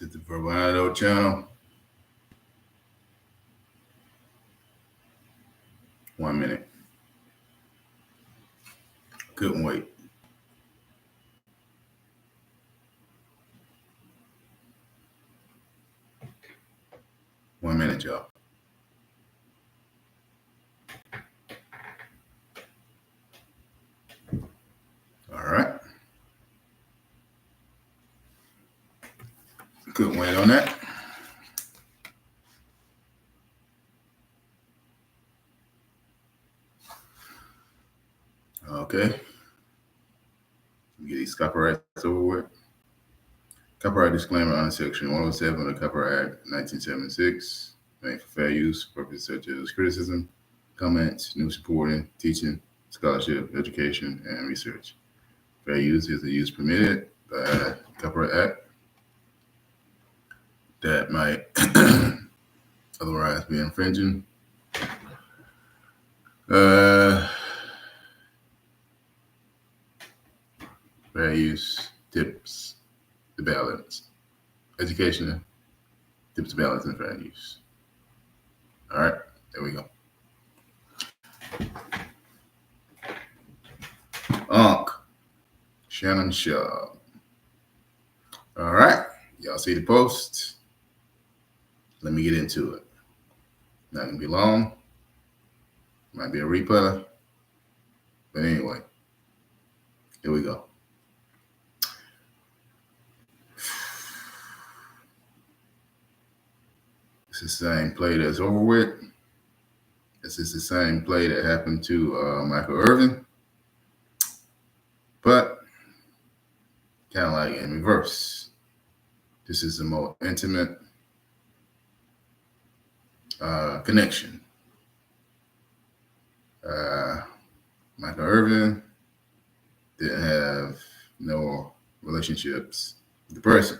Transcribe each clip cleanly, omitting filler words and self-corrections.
This is the Verbal channel. 1 minute. Couldn't wait. One minute, y'all. All right. Couldn't wait on that. Okay. Get these copyrights over with. Copyright disclaimer under Section 107 of the Copyright Act 1976, made for fair use, purposes such as criticism, comments, news reporting, teaching, scholarship, education, and research. Fair use is the use permitted by the Copyright Act that might otherwise be infringing. Fair use tips the balance. Education tips the balance and fair use. All right, there we go. Shannon Shaw. All right, y'all see the post? Let me get into it. Not gonna be long. Might be a replay. But anyway, here we go. This is the same play that's over with. This is the same play that happened to Michael Irvin. But kind of like in reverse. This is a more intimate connection. Michael Irvin didn't have no relationships with the person.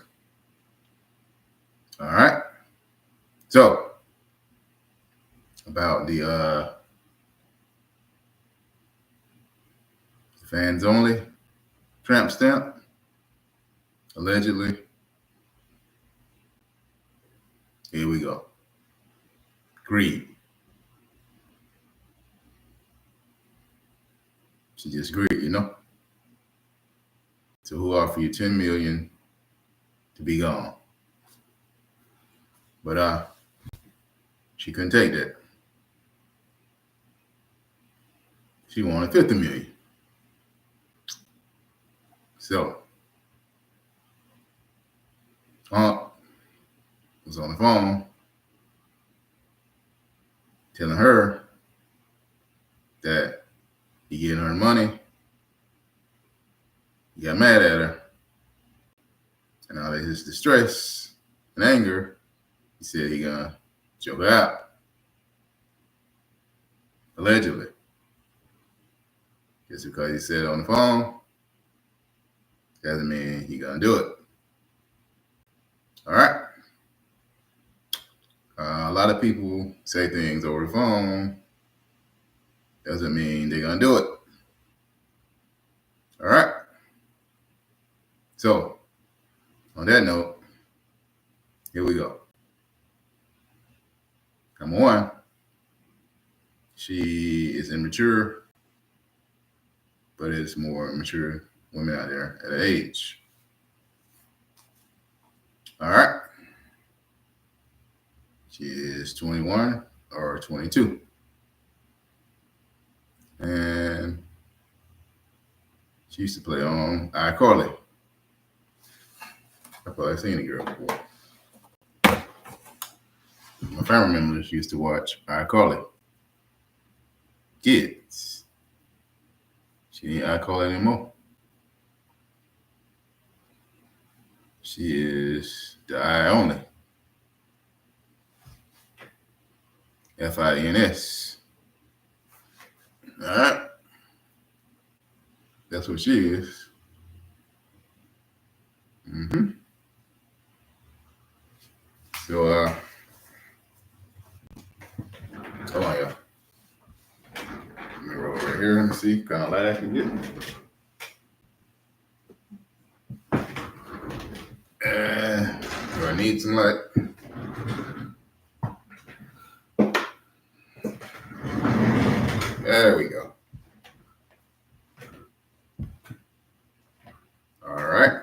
All right. So about the fans only tramp stamp, allegedly. Here we go. Greed. She just greed, you know. So who offer you 10 million to be gone? But she couldn't take that. She wanted 50 million. So was on the phone telling her that he getting her money. He got mad at her. And out of his distress and anger, he said he gonna choke her out. Allegedly. Just because he said it on the phone doesn't mean he gonna do it. All right. A lot of people say things over the phone. Doesn't mean they're gonna do it. All right. So, on that note, here we go. Number one, she is immature, but it's more mature women out there at her age. All right. She is 21 or 22. And she used to play on iCarly. I've probably seen the girl before. My family members used to watch iCarly. Kids. She ain't iCarly anymore. She is the I only. FINS. All right. That's what she is. So, hold on, y'all. Let me roll over here and see kind of light I can get. Do I need some light. There we go. All right.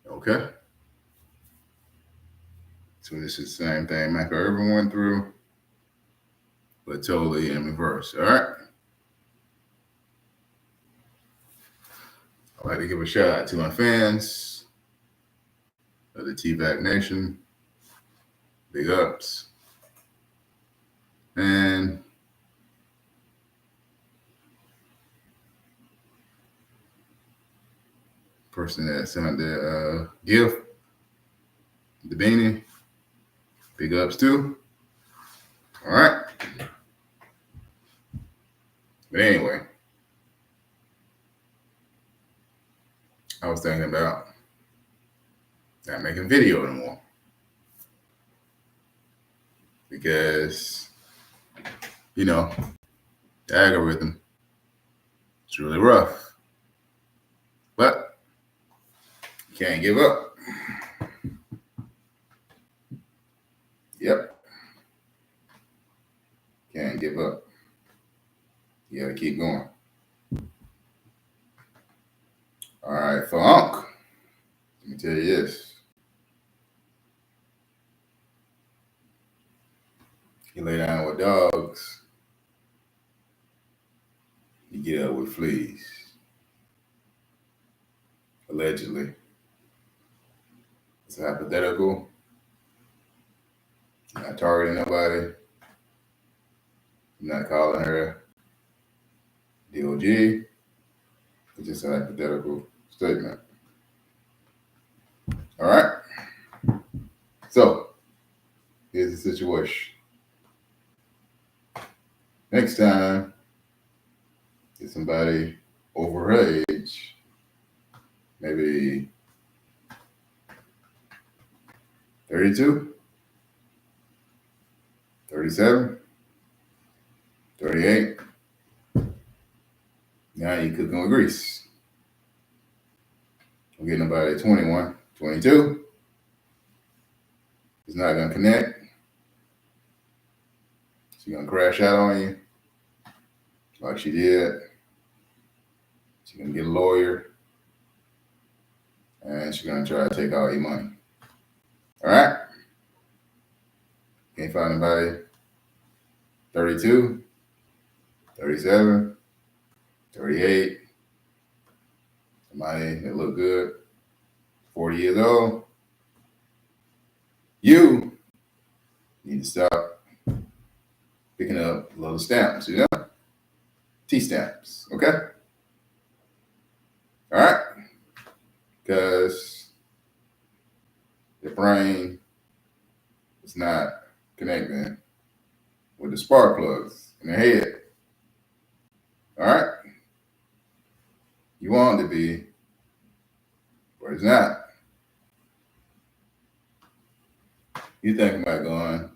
Okay. So this is the same thing Michael Irvin went through, but totally in reverse. All right. I'd like to give a shout out to my fans of the T-Vac Nation. Big ups. And person that sent the gift, the beanie, big ups too. All right. But anyway, I was thinking about not making video anymore because, you know, the algorithm is really rough, but you can't give up. Yep. Can't give up. You gotta keep going. All right, for Unc, let me tell you this. You lay down with dogs, you get up with fleas. Allegedly. It's a hypothetical. I'm not targeting nobody. I'm not calling her DOG. It's just a hypothetical statement. All right. So here's the situation. Next time, get somebody over her age, maybe 32, 37, 38. Now you cooking with grease. I'm getting nobody 21, 22. It's not gonna connect. She's gonna crash out on you like she did. She's gonna get a lawyer and she's gonna try to take all your money. All right? Can't find anybody 32, 37, 38. Somebody that look good, 40 years old. You need to stop picking up little stamps, you know? T-stamps, okay? All right? Because your brain is not connecting with the spark plugs in the head. All right? You want it to be, but it's not. You thinking about going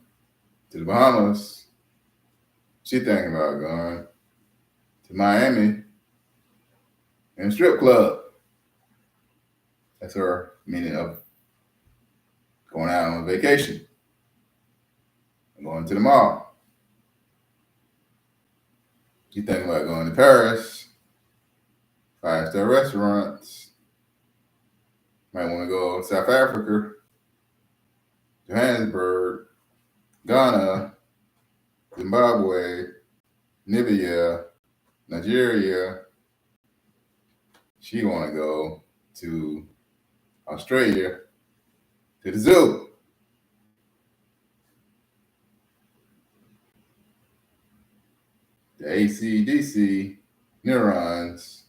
to the Bahamas. She thinking about going to Miami and a strip club. That's her meaning of going out on vacation and going to the mall. You thinking about going to Paris, 5-star restaurants. Might want to go to South Africa, Johannesburg, Ghana, Zimbabwe, Namibia, Nigeria. She want to go to Australia, to the zoo. The ACDC neurons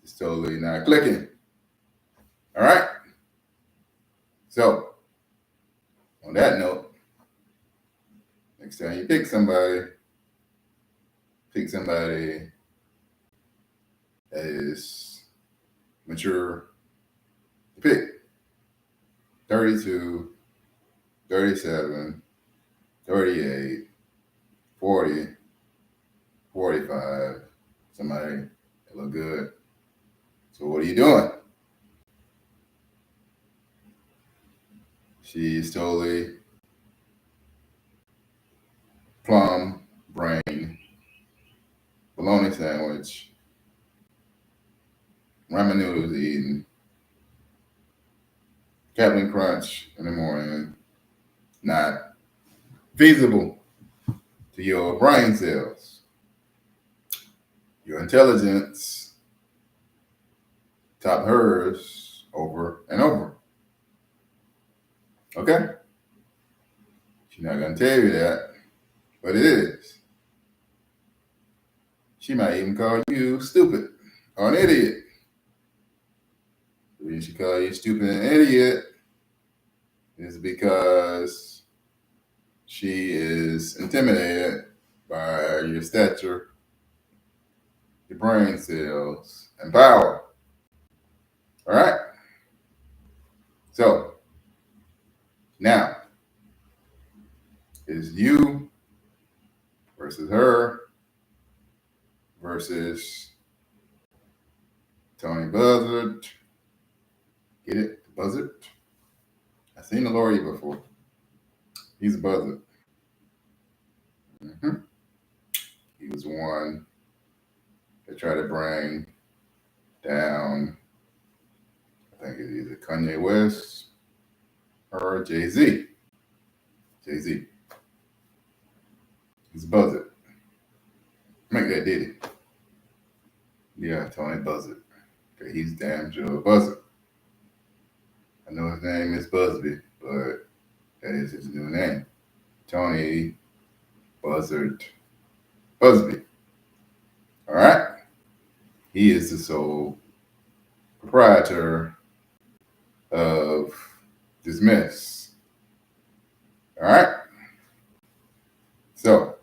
is totally not clicking. All right? So, on that note, next time you pick somebody that is mature to pick. 32, 37, 38, 40, 45, somebody that look good, So what are you doing? She's totally plum, brain, bologna sandwich, ramen noodles eating, Captain Crunch in the morning, not feasible to your brain cells. Your intelligence top hers over and over. Okay? She's not going to tell you that, but it is. She might even call you stupid or an idiot. The reason she call you stupid and idiot is because she is intimidated by your stature, your brain cells, and power. All right? So, now, it's you versus her versus Tony Buzzard. Get it? Buzzard? I've seen the lawyer before. He's a buzzard. He was the one that tried to bring down, I think it's either Kanye West or Jay-Z. Jay-Z. He's a buzzard. Make that Diddy. Yeah, Tony Buzzard. Okay, he's damn sure a buzzard. I know his name is Busby, but that is his new name. Tony Buzzard Busby. All right? He is the sole proprietor of this mess. All right? So,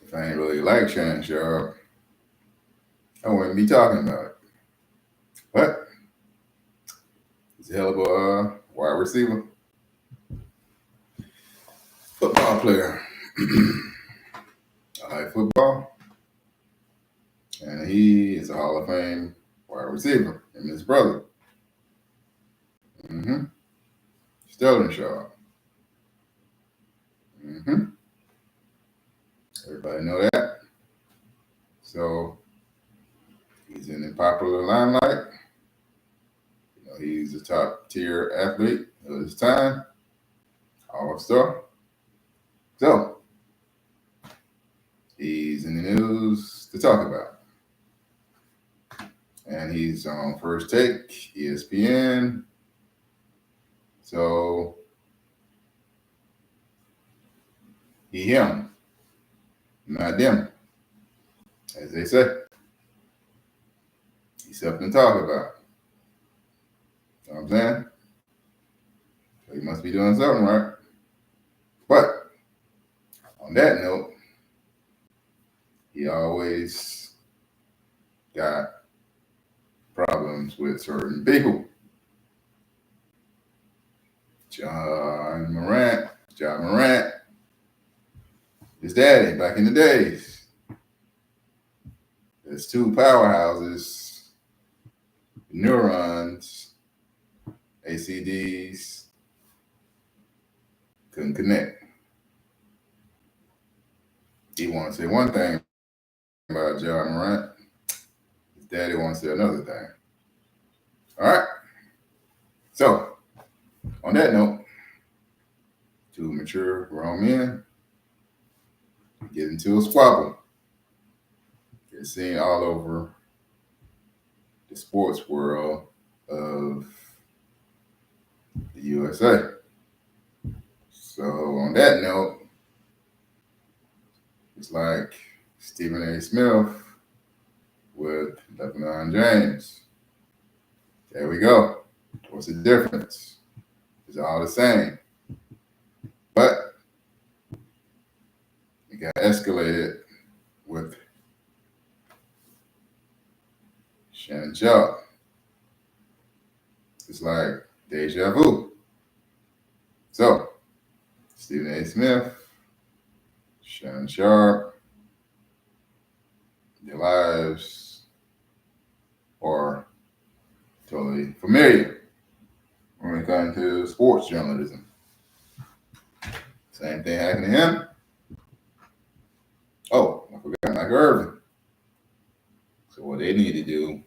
if I ain't really like Shannon Sharp, I wouldn't be talking about it. But he's a hell of a wide receiver. Football player. I like football. And he is a Hall of Fame wide receiver. And his brother. Sterling Sharp. Everybody know that. So he's in the popular limelight. You know, he's a top tier athlete of his time. All-star. So he's in the news to talk about. And he's on First Take, ESPN. So he him, not them, as they say. He's something to talk about. You know what I'm saying? So he must be doing something right. But on that note, he always got problems with certain people. John Morant, his daddy back in the days. There's two powerhouses, neurons, ACDs, couldn't connect. He wants to say one thing about John Morant. His daddy wants to say another thing. All right? So, on that note, two mature grown men get into a squabble. It's seen all over the sports world of the USA. So on that note, it's like Stephen A. Smith with LeBron James. There we go. What's the difference? It's all the same. But it got escalated with Shannon Sharp. It's like deja vu. So, Stephen A. Smith, Shannon Sharp, Their lives are totally familiar when it comes to sports journalism. Same thing happened to him. Oh, I forgot Michael Irvin. So what they need to do,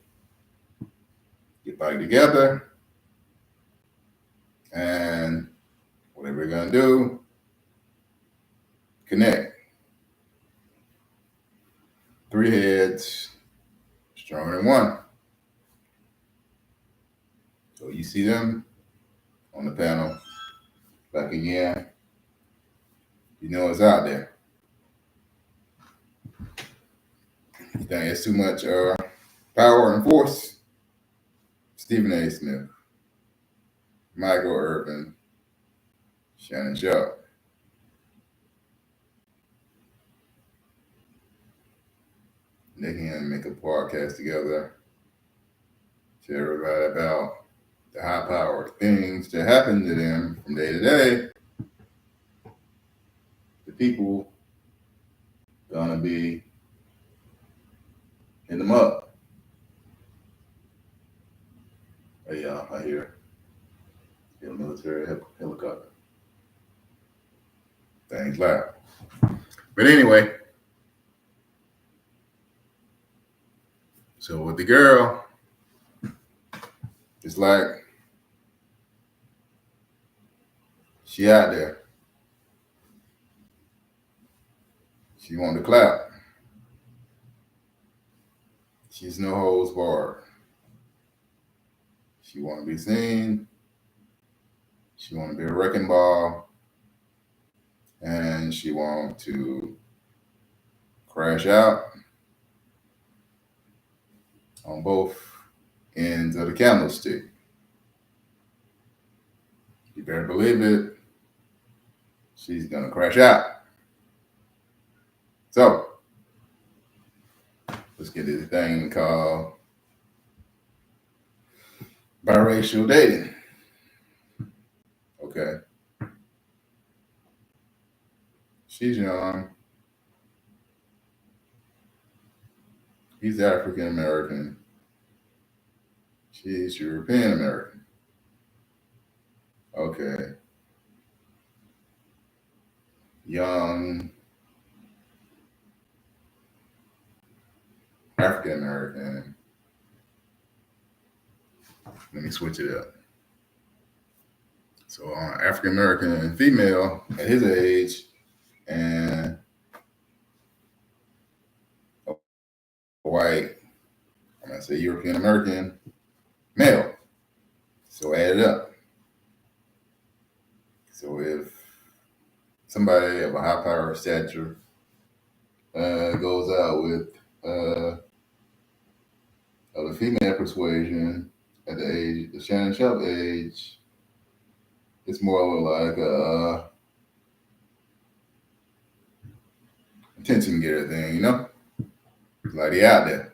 get back together, and whatever they're gonna do, connect. 3 heads, stronger than one. So you see them on the panel back again. You know it's out there. You think it's too much power and force? Stephen A. Smith, Michael Irvin, Shannon Sharp. They can make a podcast together, tell everybody about the high-powered things that happen to them from day to day. The people gonna be in the mud. Hey y'all, I hear a military helicopter. Things loud. But anyway, so with the girl, it's like she out there. She want to clap. She's no holds barred. She want to be seen. She want to be a wrecking ball. And she want to crash out on both ends of the candlestick. You better believe it. She's going to crash out. So, let's get to the thing called biracial dating. Okay. She's young. He's African American. She's European American. Okay. Young African American. Let me switch it up. So African American female at his age and a white, I'm gonna say European American male. So add it up. So if somebody of a high power stature goes out with of the female persuasion at the age, the Shannon Sharp age, it's more like a attention getter thing, you know? Like they out there.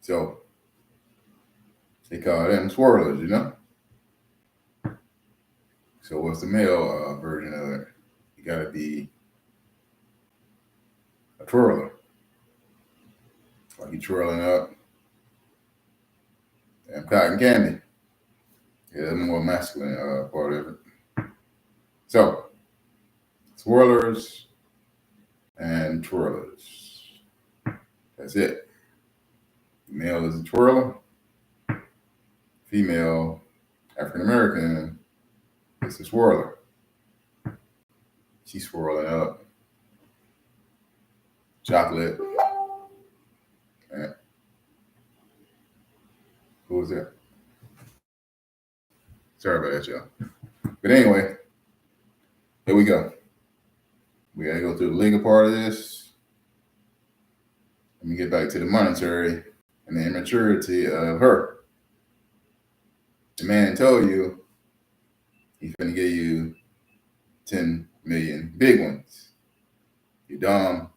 So they call them swirlers, you know? So what's the male version of it? You gotta be a twirler. Like you twirling up and cotton candy. Yeah, that's the more masculine part of it. So, swirlers and twirlers. That's it. Male is a twirler. Female, African American, is a swirler. She's swirling up chocolate. And who was that? Sorry about that, y'all. But anyway, here we go. We gotta go through the legal part of this. Let me get back to the monetary and the immaturity of her. The man told you he's gonna give you 10 million big ones. You're dumb,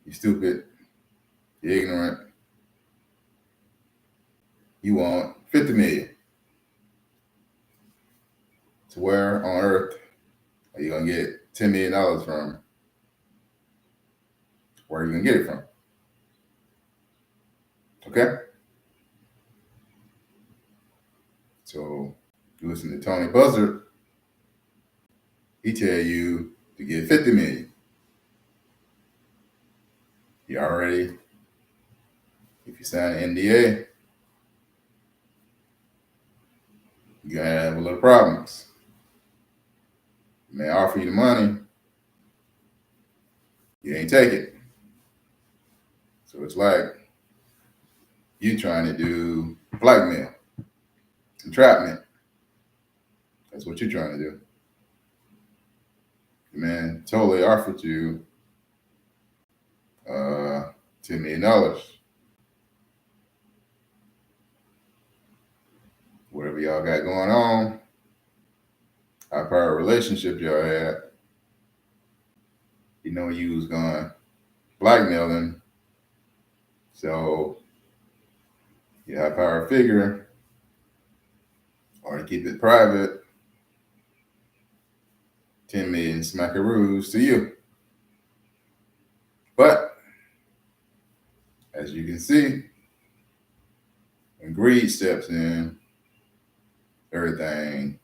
you're stupid, you're ignorant. You want 50 million. So where on earth are you gonna get $10 million from? Where are you gonna get it from? Okay? So you listen to Tony Buzzard, he tell you to get 50 million. You already, if you sign an NDA, you're gonna have a little problems. They offer you the money, you ain't take it. So it's like you trying to do blackmail, entrapment. That's what you're trying to do. The man totally offered you $10 million. Whatever y'all got going on, high power relationship y'all had, you know you was gonna blackmail him. So your high power figure, or to keep it private, 10 million smackaroos to you. But as you can see, when greed steps in, everything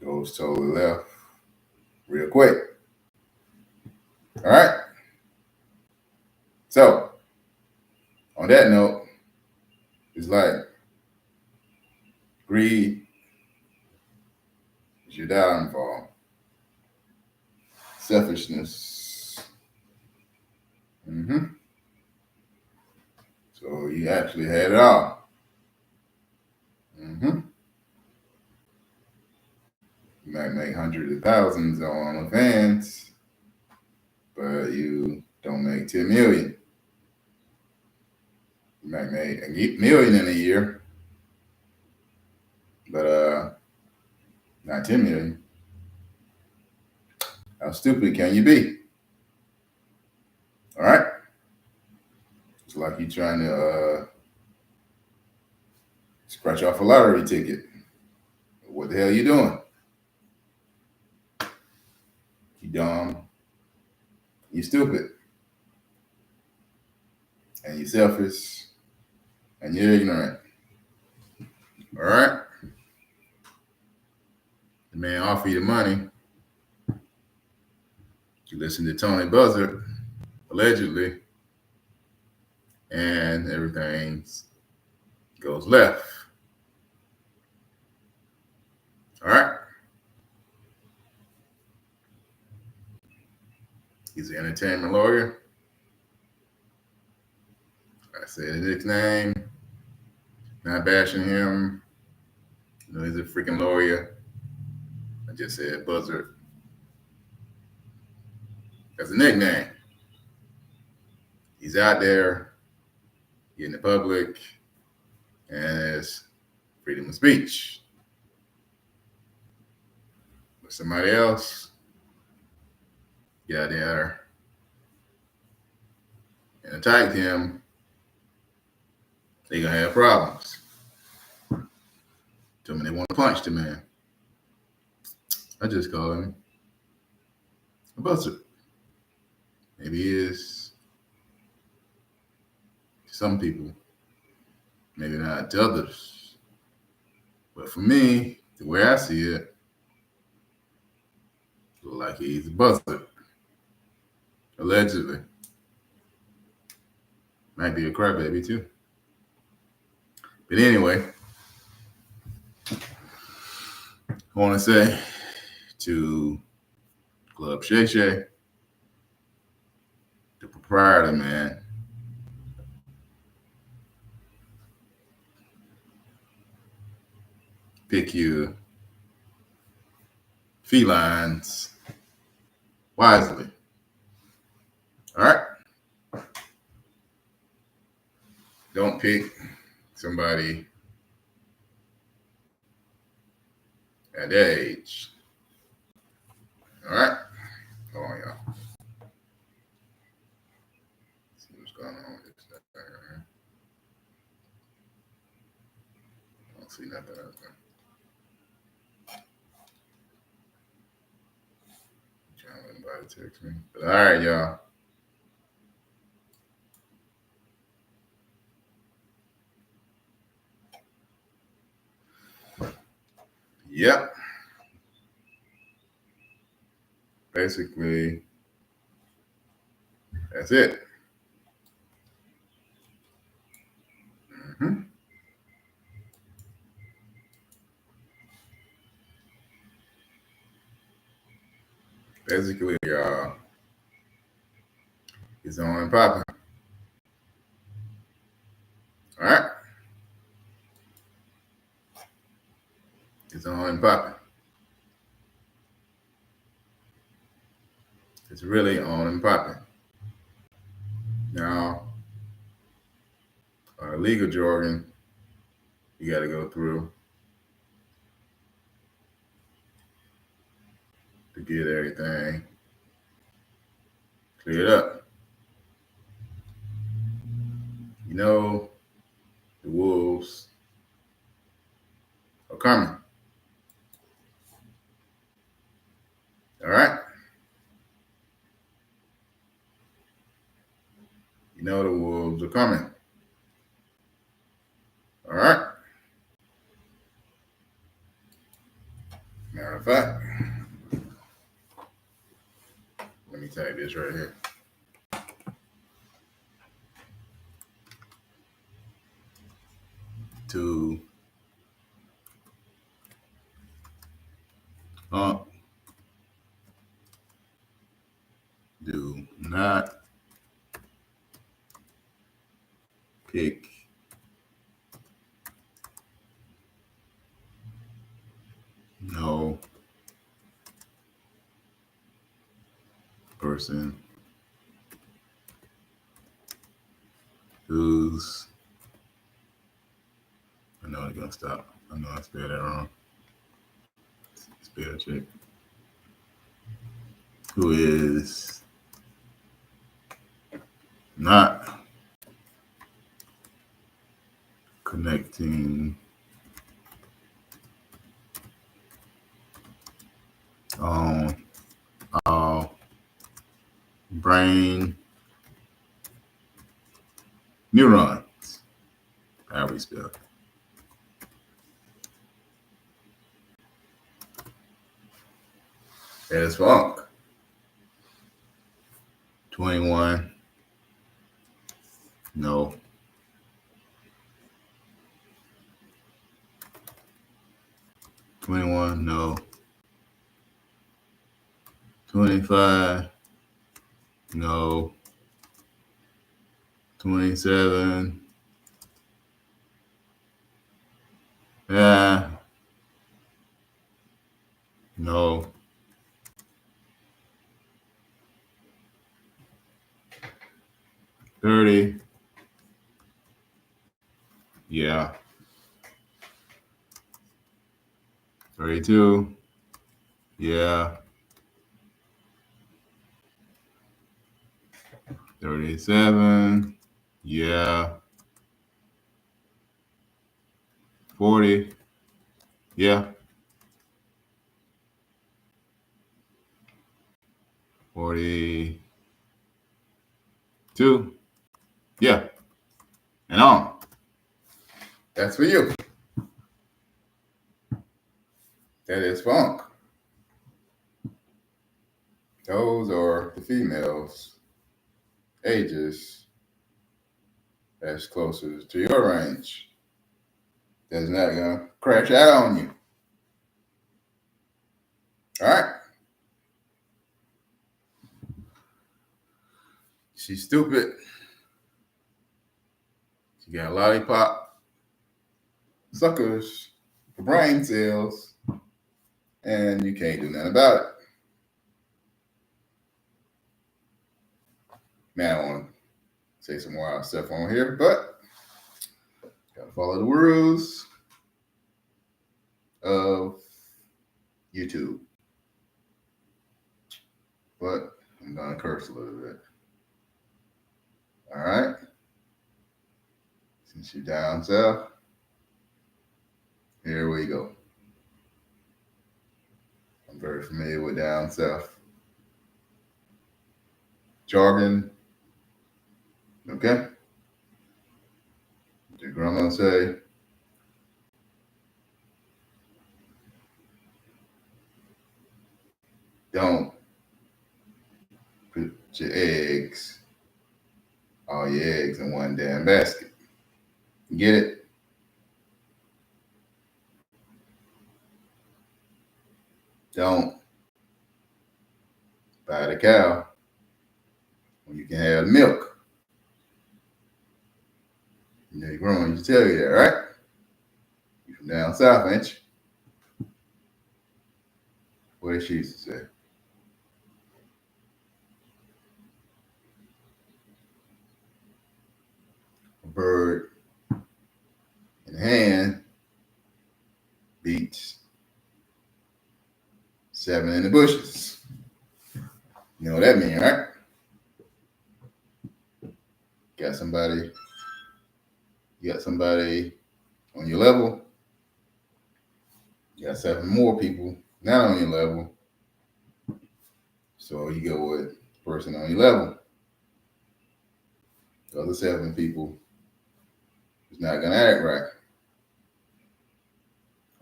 goes totally left real quick. All right. So on that note, it's like greed is your downfall. Selfishness. So you actually had it all. You might make hundreds of thousands on OnlyFans, but you don't make 10 million. You might make $1 million in a year, but not 10 million. How stupid can you be? All right. It's like you trying to scratch off a lottery ticket. What the hell you doing? You dumb. You stupid. And you selfish. And you're ignorant. All right. The man offer you the money. You listen to Tony Buzzard, allegedly, and everything goes left. All right. He's an entertainment lawyer. I said his name, not bashing him. You know, he's a freaking lawyer. I just said Buzzard. That's a nickname. He's out there in the public, and it's freedom of speech. But somebody else got there and attacked him, they're gonna have problems. Tell me they want to punch the man. I just call him a buzzard. Maybe he is to some people, maybe not to others. But for me, the way I see it, look like he's a buzzard. Allegedly. Might be a crybaby too. But anyway, I want to say to Club Shay, the proprietor, man, pick your felines wisely. All right? Don't pick somebody at that age. All right? Hold on, y'all. Let's see what's going on with this stuff right here. I don't see nothing else. I'm trying to let anybody text me. But all right, y'all. Yep. Basically, that's it. Mm-hmm. Basically, it's on and popping. All right. It's on and popping. It's really on and popping. Now, legal jargon, you got to go through to get everything cleared up. You know, the wolves are coming. All right. You know the wolves are coming. All right. Matter of fact, let me type this right here. To do not pick no person who's, I know it's gonna stop. I know I spelled that wrong. Spell check. Who is not connecting on all brain neurons. How we spell it. That is funk. 21. No. 21. No. 25. No. 27. Yeah. No. 30. Yeah. 32. Yeah. 37. Yeah. 40. Yeah. 42. Yeah. And on. That's for you. That is funk. Those are the females' ages that's closest to your range. That's not gonna crash out on you. All right. She's stupid. She got lollipop suckers for brain cells, and you can't do nothing about it. Man, I want to say some wild stuff on here, but gotta follow the rules of YouTube. But I'm gonna curse a little bit. All right. Since you're down south, here we go. I'm very familiar with down south jargon. Okay. Your grandma say, Don't put all your eggs in one damn basket. Get it? Don't buy the cow when you can have milk. You know, your grandma used to tell you that, right? You from down south, ain't you? What did she used to say? A bird in the hand beats 7 in the bushes. You know what that means, right? You got somebody on your level. You got 7 more people not on your level. So you go with the person on your level. The other 7 people is not gonna act right.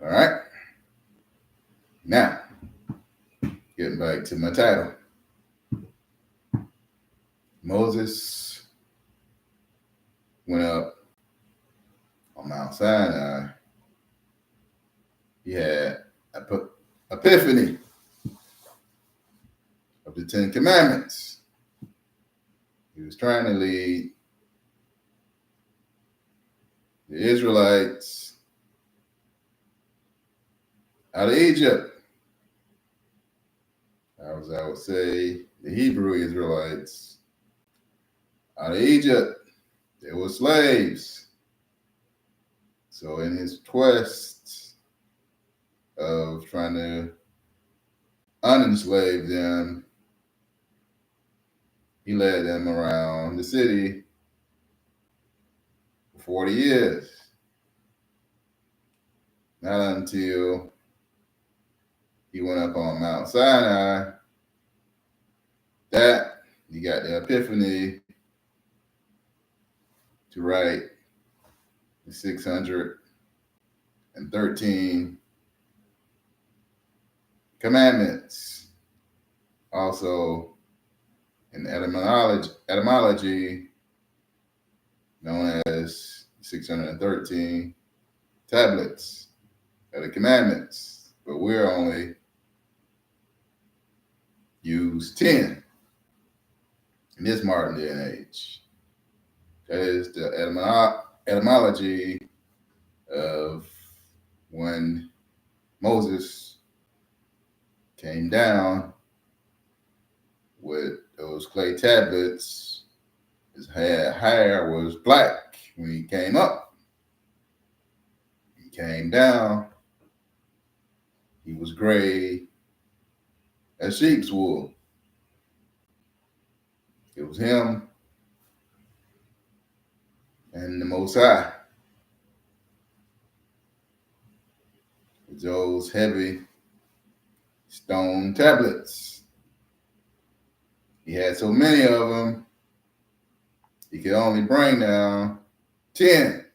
All right? Now, getting back to my title. Moses went up on Mount Sinai. He had an epiphany of the 10 Commandments. He was trying to lead the Israelites out of Egypt. As I would say, the Hebrew Israelites out of Egypt. They were slaves. So in his quest of trying to unenslave them, he led them around the city for 40 years. Not until he went up on Mount Sinai that he got the epiphany to write the 613 commandments. Also, in etymology known as 613 tablets of the commandments, but we're only use 10 in this modern day and age. That is the etymology of when Moses came down with those clay tablets. His hair was black when he came up. He came down, he was gray as sheep's wool. It was him and the Most High. With those heavy stone tablets. He had so many of them, he could only bring down 10.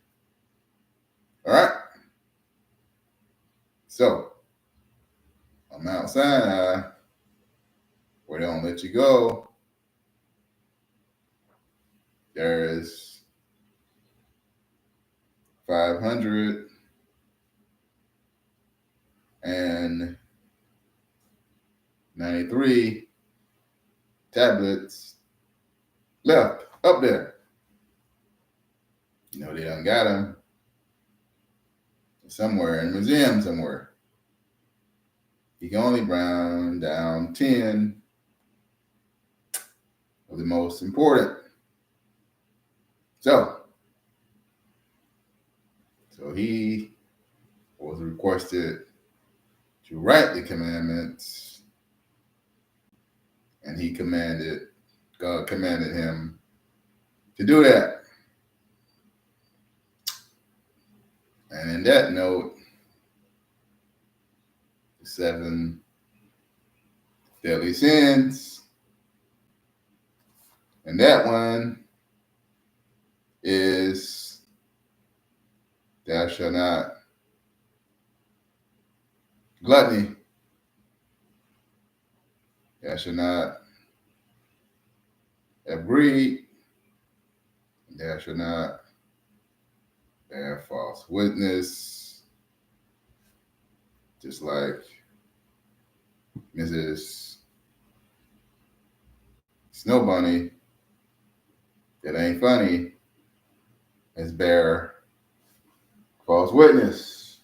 All right? So, on Mount Sinai, where they don't let you go, there's 593 tablets left up there. You know, they done got them somewhere in a museum somewhere. You can only bring down 10 of the most important. So he was requested to write the commandments, and God commanded him to do that. And in that note, the 7 deadly sins, and that one is thou shalt not gluttony, shall not have greed, and thou shalt not bear false witness, just like Mrs. Snowbunny, that ain't funny, as bear false witness.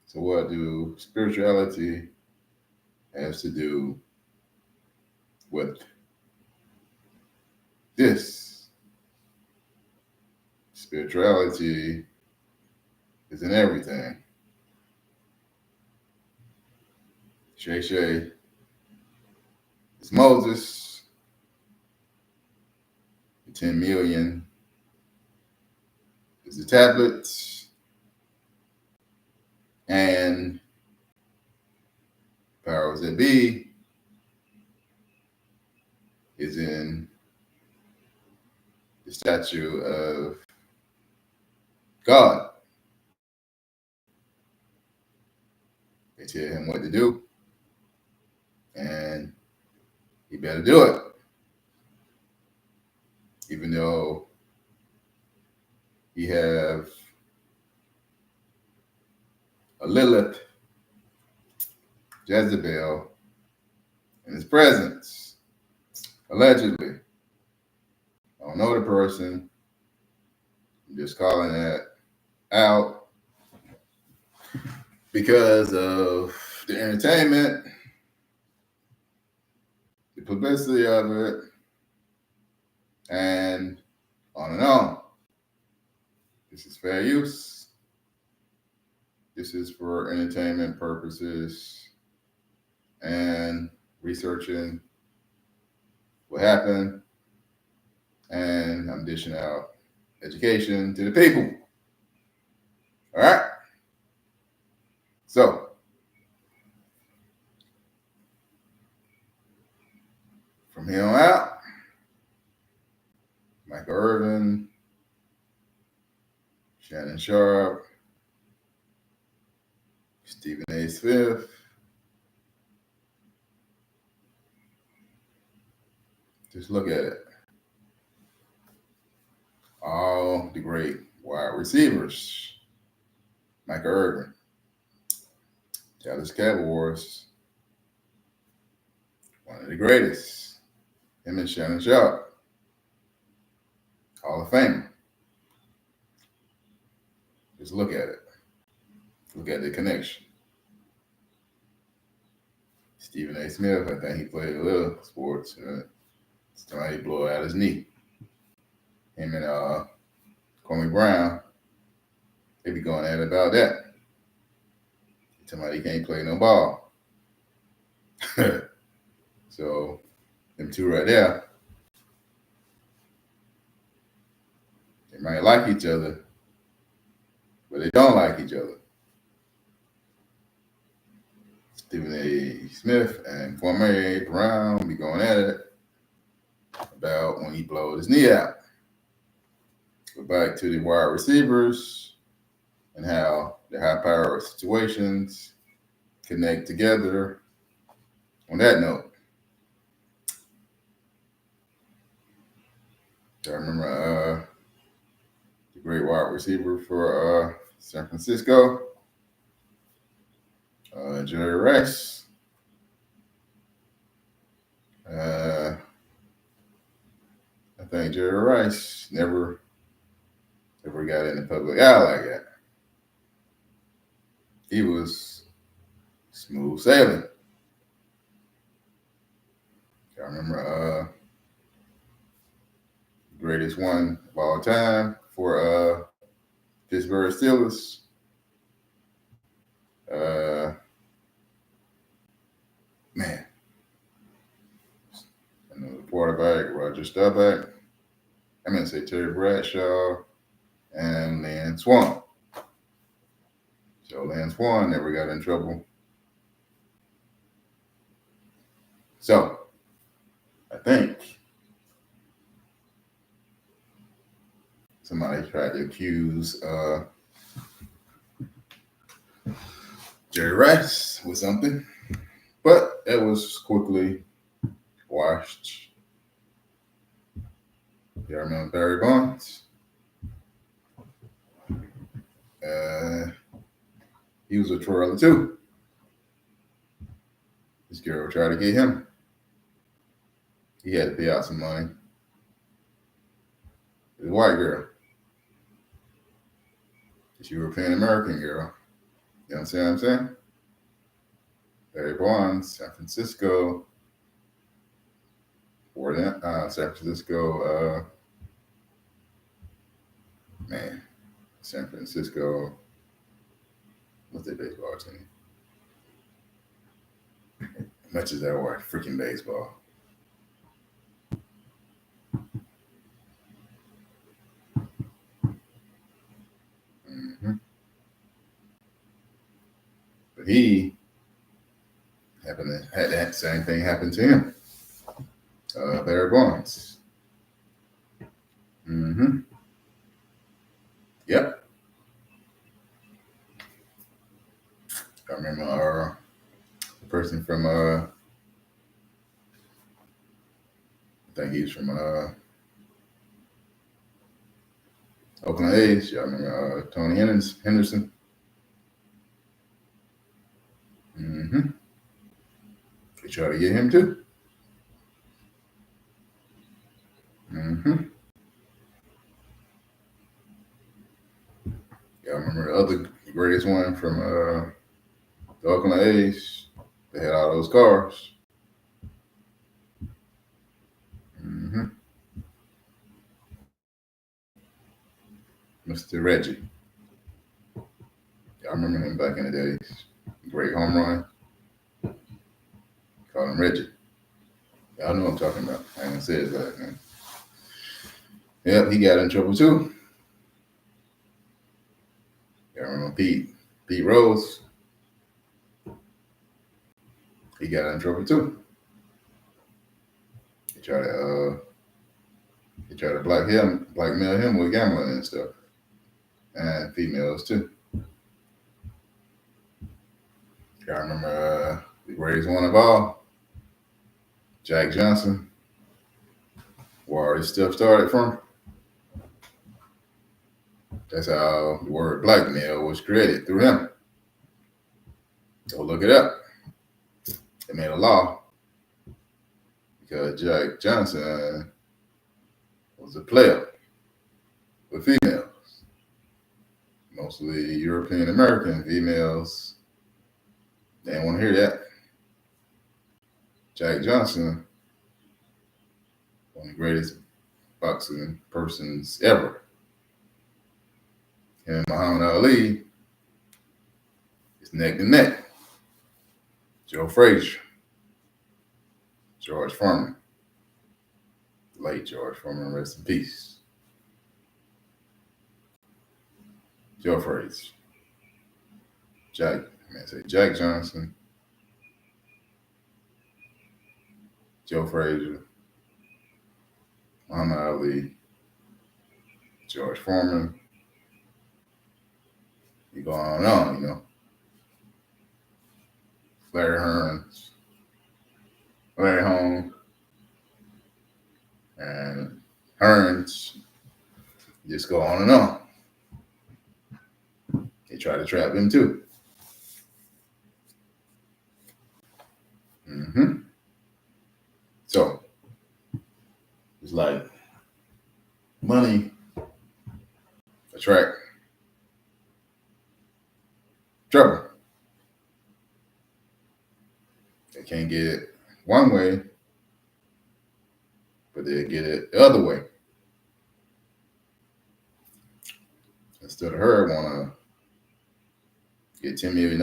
So what do spirituality has to do with this? Spirituality is in everything. Shay is Moses. The 10 million is the tablets. And powers that be is in the statue of God. They tell him what to do, and he better do it. Even though he have a Lilith, Jezebel, in his presence, allegedly. I don't know the person. I'm just calling that out because of the entertainment, the publicity of it, and on and on. This is fair use. This is for entertainment purposes and researching what happened. And I'm dishing out education to the people. All right? So, from here on out, Michael Irvin, Shannon Sharp, Stephen A. Smith, just look at it. All the great wide receivers. Michael Irvin, Dallas Cowboys, one of the greatest. Him and Shannon Sharp, Hall of Fame. Just look at it. Look at the connection. Stephen A. Smith, I think he played a little sports. Somebody blow out his knee. Him and Kwame Brown, they be going at it about that. Somebody can't play no ball. So, them two right there, they might like each other, but they don't like each other. Stephen A. Smith and Kwame Brown be going at it about when he blowed his knee out. Go back to the wide receivers and how the high-power situations connect together. On that note, I remember the great wide receiver for San Francisco, Jerry Rice. I think Jerry Rice never got in the public eye like that. He was smooth sailing. I remember greatest one of all time for Pittsburgh Steelers. Man, I know the quarterback, Roger Staubach. I'm going to say Terry Bradshaw and Lynn Swann. So Lynn Swann never got in trouble. So I think somebody tried to accuse Jerry Rice with something, but it was quickly washed. You remember Barry Bonds? He was a twirler too. This girl tried to get him. He had to pay out some money. The white girl. This European American girl. You know what I'm saying? Barry Bonds, San Francisco. Or San Francisco, San Francisco. What's their baseball team? Much as I watch freaking baseball. But he had that same thing happen to him. Barry Bonds. Yep. I remember the person from I think he's from Oakland A's. Y'all remember Tony Henderson? They tried to get him too. Y'all remember the other greatest one from the Oakland A's? They had all those cars. Mr. Reggie. Y'all remember him back in the days? Great home run. Call him Reggie. Y'all know what I'm talking about. I ain't gonna say his last name. Yep, he got in trouble too. Y'all remember Pete Rose? He got in trouble too. He tried to blackmail him with gambling and stuff. And females too. Y'all remember the greatest one of all? Jack Johnson. Where all this stuff started from. That's how the word blackmail was created, through him. Go look it up. They made a law because Jack Johnson was a player with females. Mostly European American females. They didn't want to hear that. Jack Johnson, one of the greatest boxing persons ever. Him and Muhammad Ali is neck to neck. Joe Frazier, George Foreman, late George Foreman, rest in peace. Joe Frazier, Jack Johnson, Joe Frazier, Muhammad Ali, George Foreman. You go on and on, you know. Larry Holmes, and Hearns. Just go on and on. They try to trap him too. So it's like money attract trouble. They can't get it one way, but they'll get it the other way. Instead of her want to get $10 million,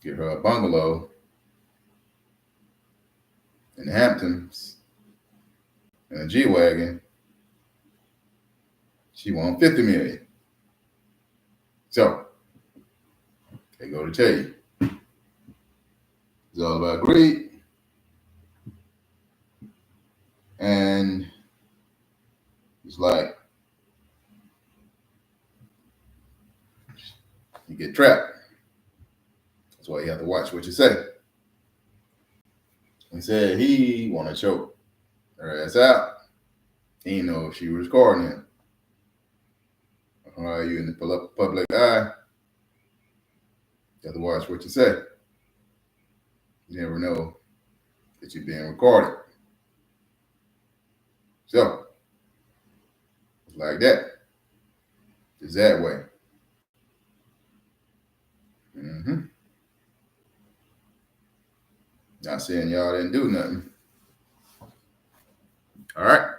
get her a bungalow in the Hamptons and a G-Wagon, she won $50 million. So they go to tell you, it's all about greed, and it's like you get trapped. That's why you have to watch what you say. He said he want to choke her ass out. He didn't know if she was recording him. While you in the public eye, you have to watch what you say. You never know that you're being recorded. So, it's like that. It's that way. Not saying y'all didn't do nothing. All right.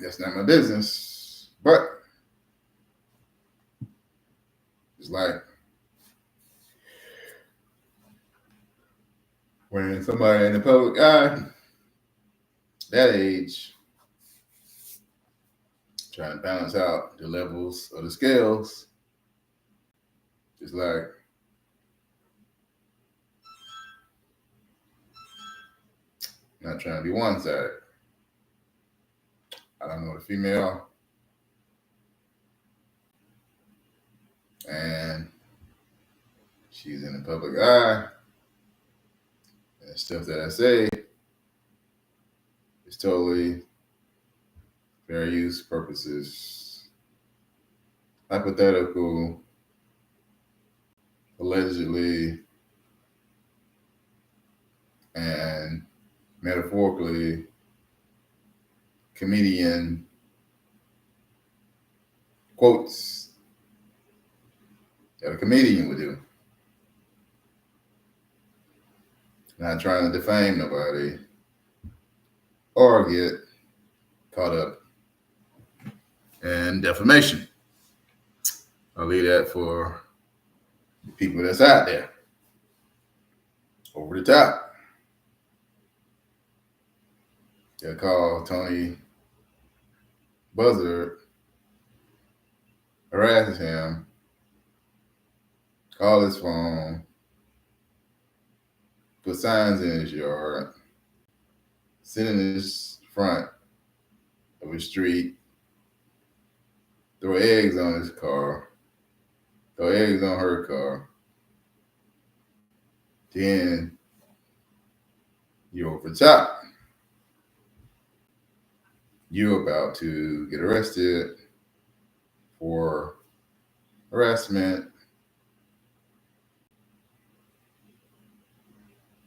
That's not my business. But it's like when somebody in the public eye, that age, trying to balance out the levels of the scales, just like not trying to be one-sided. I don't know the female, and she's in the public eye, and stuff that I say is totally fair use purposes, hypothetical, allegedly, and metaphorically, comedian quotes that a comedian would do. Not trying to defame nobody or get caught up in defamation. I'll leave that for the people that's out there. Over the top. They call Tony Buzzard, harasses him, call his phone, put signs in his yard, sit in his front of his street, throw eggs on his car, throw eggs on her car. Then you're over the top. You're about to get arrested for harassment,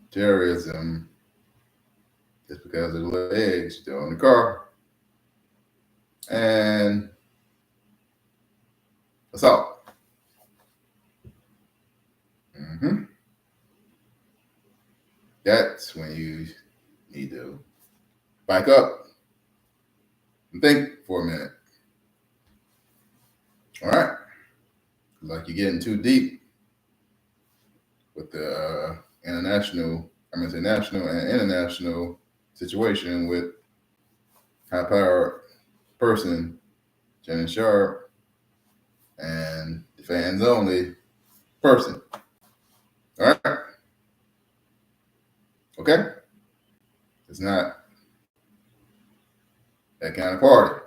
terrorism, just because of the little eggs you throw in the car, and assault. That's when you need to back up and think for a minute. All right. Like you're getting too deep with the national and international situation with high-powered person, Shannon Sharp, and the fans only person. All right. Okay? It's not that kind of party.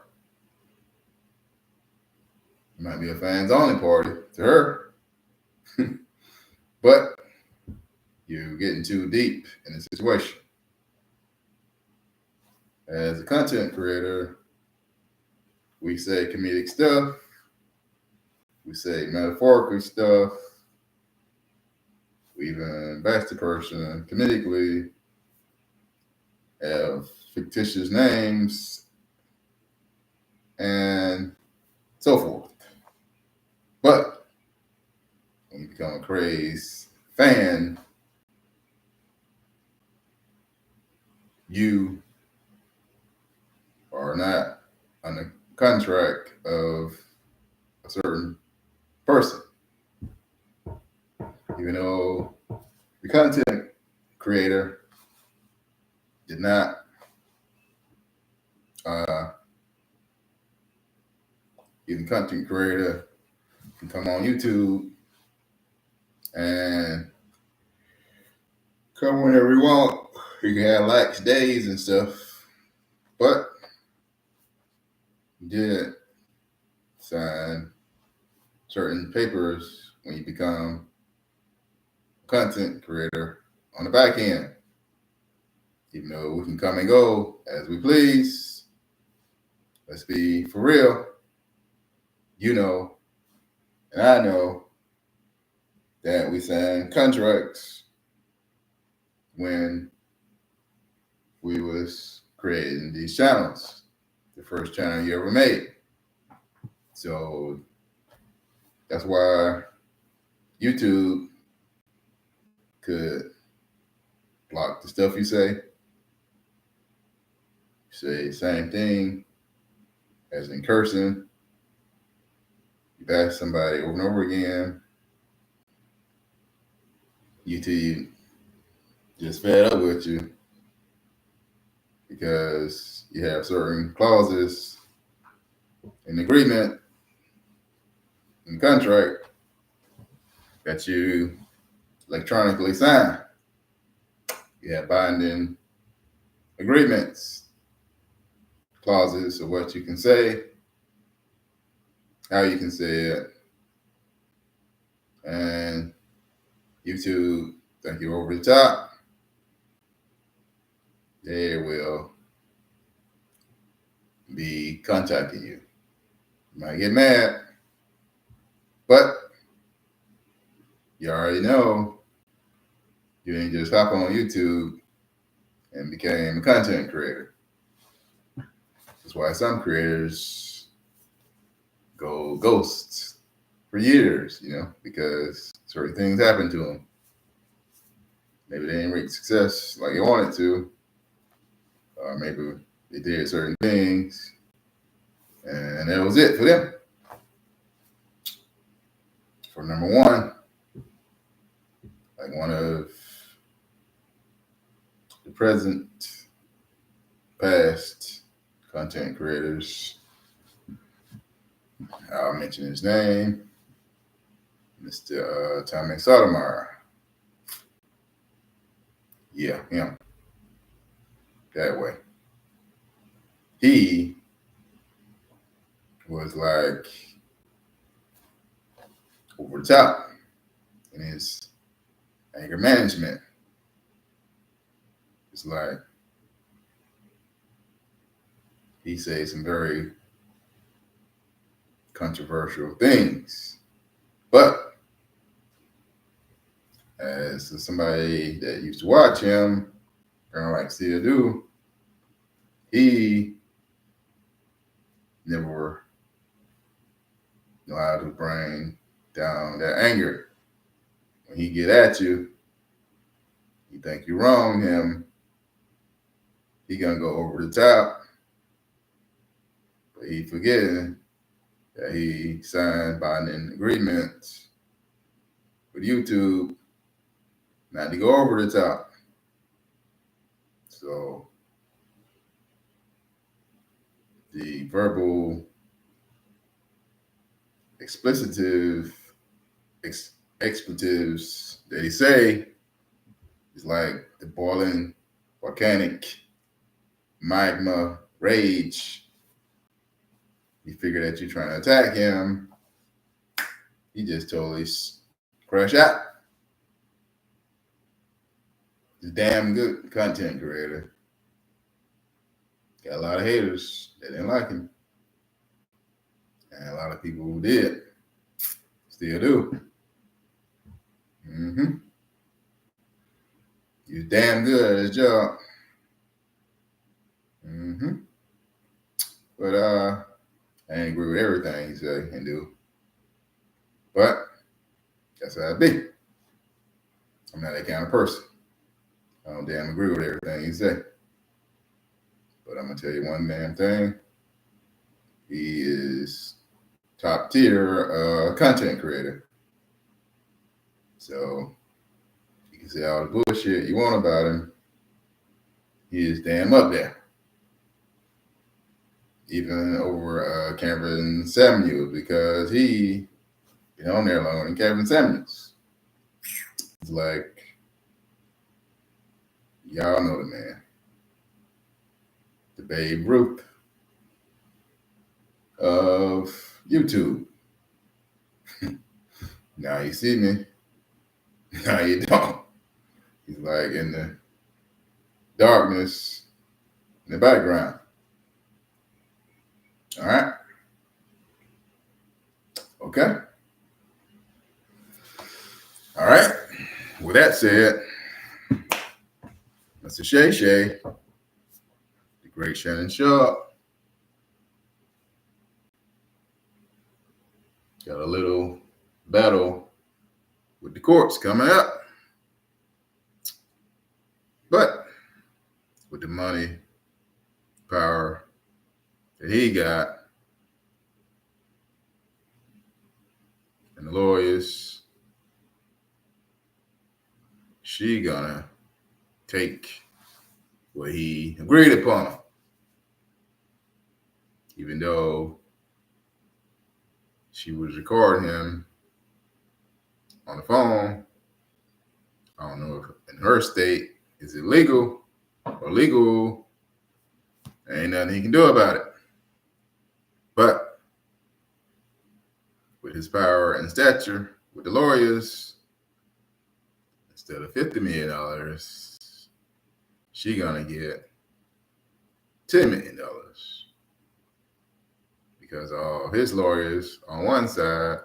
It might be a fans only party to her, but you're getting too deep in the situation. As a content creator, we say comedic stuff, we say metaphorical stuff, we even bash the person comedically, have fictitious names, and so forth. But when you become a crazed fan, you are not on the contract of a certain person. Even though the content creator did not even content creator can come on YouTube and come whenever you want. You can have lax days and stuff, but you did sign certain papers when you become content creator on the back end. Even though we can come and go as we please, let's be for real. You know, and I know that we signed contracts when we was creating these channels, the first channel you ever made. So that's why YouTube could block the stuff you say. Say the same thing as in cursing. You bash somebody over and over again. YouTube just fed up with you because you have certain clauses in agreement, in contract that you electronically sign. You have binding agreements, clauses of what you can say, how you can say it, and YouTube think you're over the top. They will be contacting you. You might get mad, but you already know you didn't just hop on YouTube and became a content creator. That's why some creators go ghosts for years, because certain things happen to them. Maybe they didn't reach success like they wanted to, or maybe they did certain things, and that was it for them. For number one, like one of the present, past content creators, I'll mention his name, Mr. Tommy Sotomayor. Yeah, him. That way. He was like over the top in his anger management. It's like he said some very controversial things. But as somebody that used to watch him, kind of like still do, he never know how to bring down that anger. When he get at you, you think you wrong him, he gonna go over the top. But he forgetting that he signed binding agreements with YouTube not to go over the top. So the verbal expletives that he say is like the boiling volcanic magma rage. You figure that you're trying to attack him, he just totally crash out. He's a damn good content creator. Got a lot of haters that didn't like him. And a lot of people who did still do. He's damn good at his job. But I ain't agree with everything he say and do. But that's how it be. I'm not that kind of person. I don't damn agree with everything he say. But I'm gonna tell you one damn thing. He is top tier content creator. So you can say all the bullshit you want about him. He is damn up there. Even over Kevin Samuels, because he been on there longer than Kevin Samuels. It's like, y'all know the man. The Babe Ruth of YouTube. Now you see me. No, you don't. He's like in the darkness in the background. All right. Okay. All right. With that said, Mr. Shay, the great Shannon Sharp, got a little battle with the courts coming up. But with the money, power that he got, and the lawyers, she gonna take what he agreed upon. Even though she was recording him on the phone, I don't know if in her state is it legal or legal. There ain't nothing he can do about it. But with his power and stature with the lawyers, instead of $50 million, she gonna get $10 million. Because all his lawyers on one side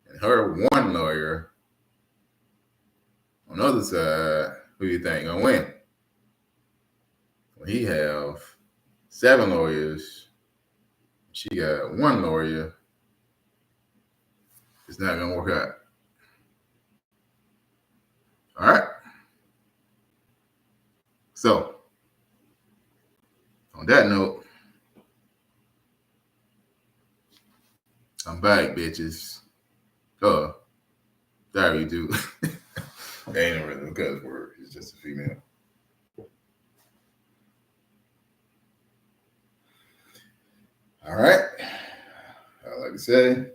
and her one lawyer on the other side, who you think gonna win? When he have 7 lawyers, she got 1 lawyer, it's not gonna work out. All right. So on that note, I'm back, bitches. Sorry, dude. That ain't really a cuss word. It's just a female. All right. I like to say,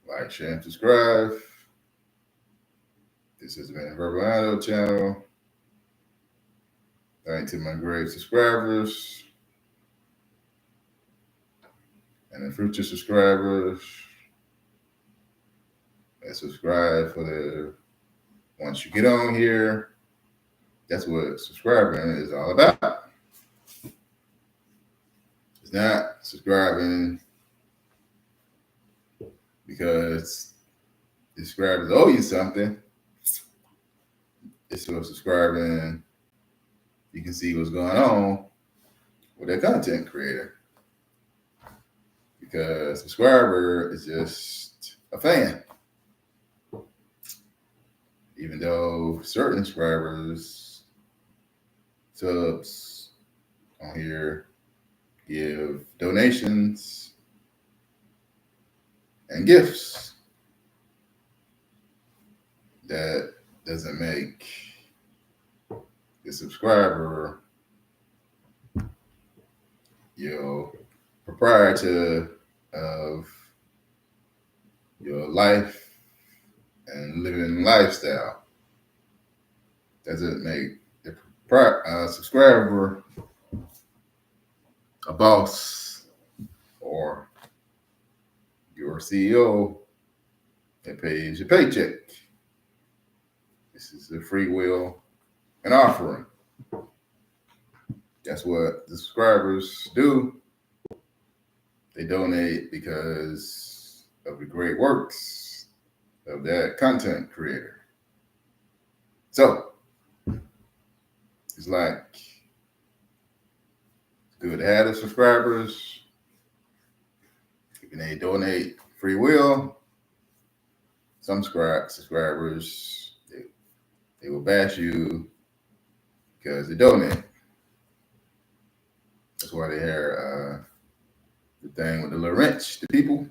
like, share, and subscribe. This has been a Verbal Idol channel. Thank to my great subscribers and the future subscribers that subscribe for the. Once you get on here, that's what subscribing is all about. It's not subscribing because the subscribers owe you something. It's for subscribing. You can see what's going on with that content creator. Because subscriber is just a fan. Even though certain subscribers, subs on here give donations and gifts, that doesn't make the subscriber your proprietor of your life and living lifestyle. Doesn't make the subscriber a boss or your CEO that pays your paycheck. This is a free will and offering. That's what the subscribers do. They donate because of the great works of that content creator. So it's like it's good to have the subscribers. If they donate free will, some subscribers they will bash you because they donate. That's why they hear the thing with the little wrench, the people.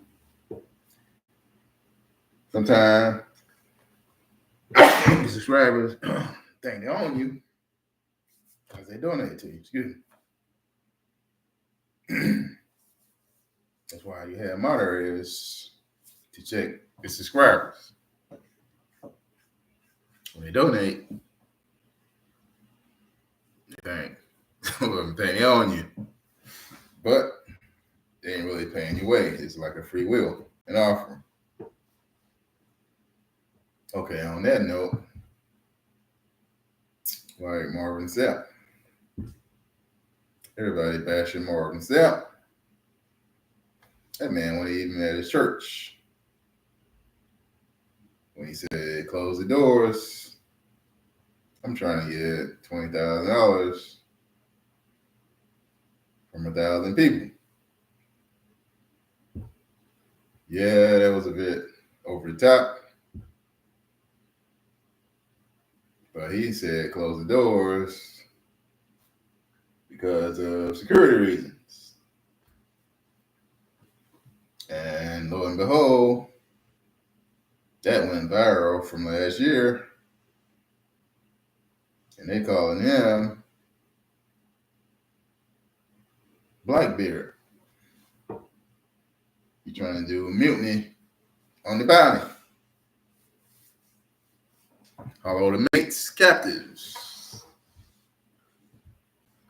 Sometimes the subscribers think they own you because they donate to you. Excuse me. That's why you have moderators to check the subscribers. When they donate, they think they own you. But they ain't really paying you way. It's like a free will, an offering. Okay, on that note, like Marvin Sapp. Everybody bashing Marvin Sapp. That man wasn't even at his church when he said close the doors. I'm trying to get $20,000 from 1,000 people. Yeah, that was a bit over the top. But he said close the doors because of security reasons. And lo and behold, that went viral from last year. And they calling him Blackbeard. He trying to do a mutiny on the bounty. Hollow the mates captives.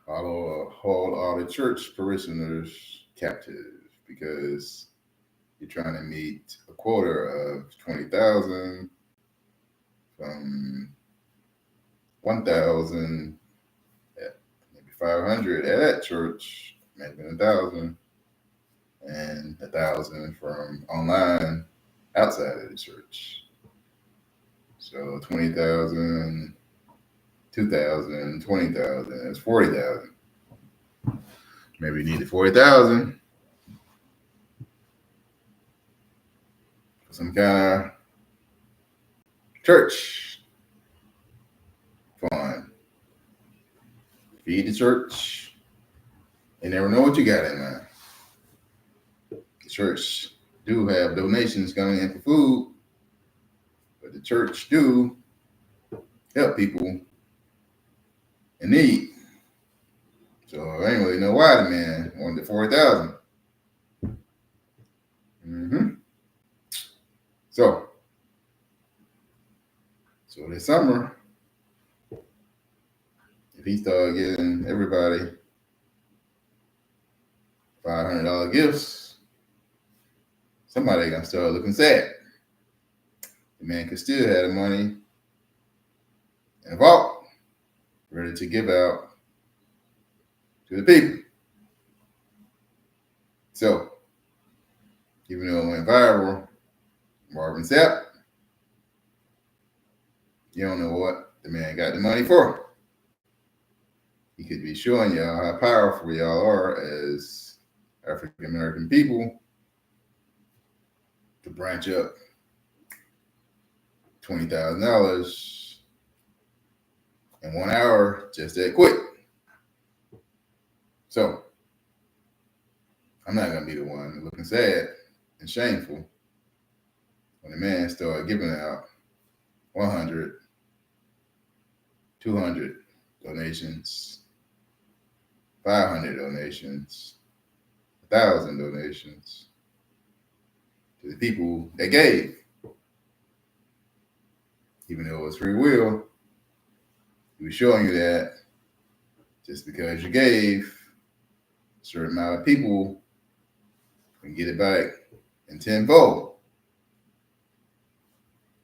Hold all the church parishioners captive because you're trying to meet a quota of 20,000 from 1,000, maybe 500 at that church, maybe 1,000, and 1,000 from online outside of the church. So 20,000, 2,000, 20,000, that's 40,000. Maybe you needed 40,000 for some kind of church fund. Feed the church. You never know what you got in mind. The church do have donations coming in for food, but the church do help people in need. So I ain't really know why the man wanted the 40,000. So this summer, if he started giving everybody $500 gifts, somebody gonna start looking sad. The man could still have the money in a vault, ready to give out to the people. So, even though it went viral, Marvin Sapp, you don't know what the man got the money for. He could be showing y'all how powerful y'all are as African American people to branch up $20,000 in 1 hour just that quick. So I'm not gonna be the one looking sad and shameful when the man started giving out 100, 200 donations, 500 donations, 1,000 donations to the people that gave. Even though it was free will, he was showing you that just because you gave, a certain amount of people can get it back in tenfold.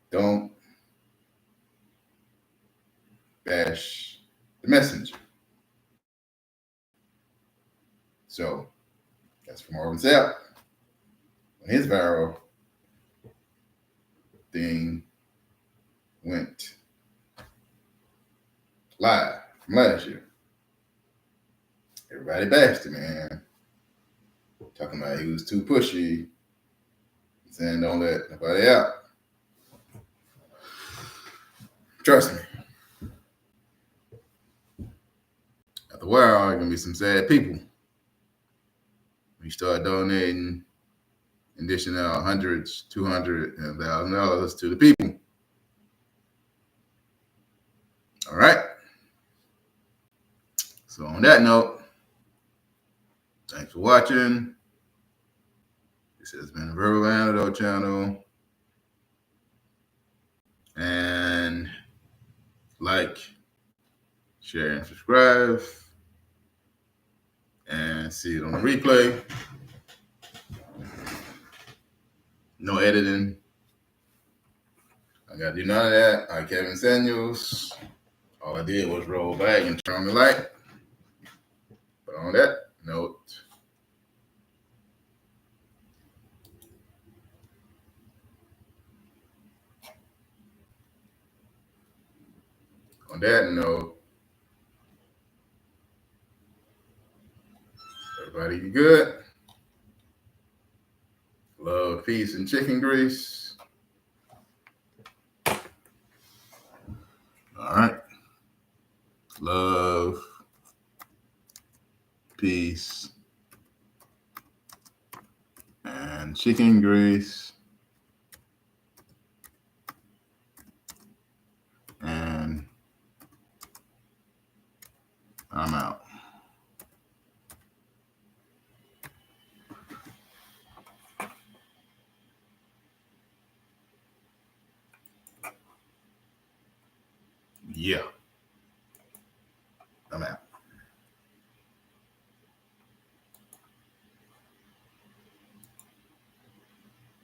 Don't bash the messenger. So that's from Marvin Sapp. When his viral thing went live from last year, everybody bashed him, man. Talking about he was too pushy, saying don't let nobody out. Trust me. After a while, there are gonna be some sad people. We start donating and dishing out hundreds, 200, and $1,000 to the people. All right. So on that note, thanks for watching. This has been a Verbal Antidote channel. And like, share, and subscribe. And see it on the replay. No editing. I I got to do none of that. Like Kevin Samuels, all I did was roll back and turn on the light. But on that note, everybody be good. Love, peace, and chicken grease. All right. Love, peace, and chicken grease. And I'm out. Yeah. I'm out.